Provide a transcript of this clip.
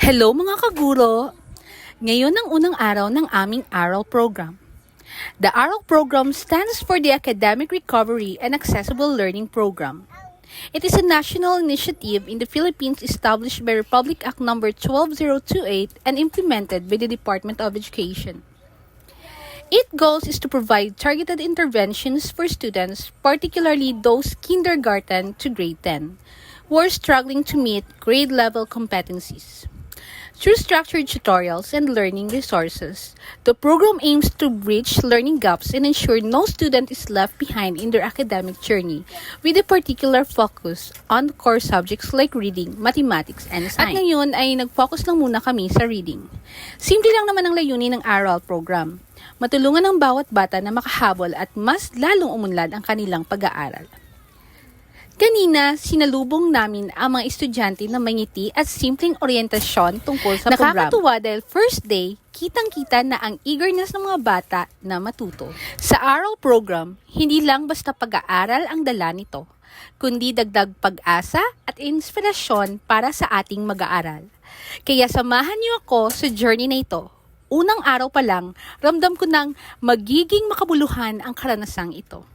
Hello mga kaguro! Ngayon ang unang araw ng aming ARAL program. The ARAL program stands for the Academic Recovery and Accessible Learning Program. It is a national initiative in the Philippines established by Republic Act No. 12028 and implemented by the Department of Education. Its goals is to provide targeted interventions for students, particularly those kindergarten to grade 10, who are struggling to meet grade-level competencies. Through structured tutorials and learning resources, the program aims to bridge learning gaps and ensure no student is left behind in their academic journey, with a particular focus on core subjects like reading, mathematics, and science. At ngayon ay nag-focus lang muna kami sa reading. Simple lang naman ang layunin ng ARAL program. Matulungan ang bawat bata na makahabol at mas lalong umunlad ang kanilang pag-aaral. Kanina, sinalubong namin ang mga estudyante na mangiti at simpleng orientasyon tungkol sa program. Nakakatuwa dahil first day, kitang-kita na ang eagerness ng mga bata na matuto. Sa ARAL program, hindi lang basta pag-aaral ang dala nito, kundi dagdag pag-asa at inspirasyon para sa ating mag-aaral. Kaya samahan niyo ako sa journey na ito. Unang araw pa lang, ramdam ko nang magiging makabuluhan ang karanasang ito.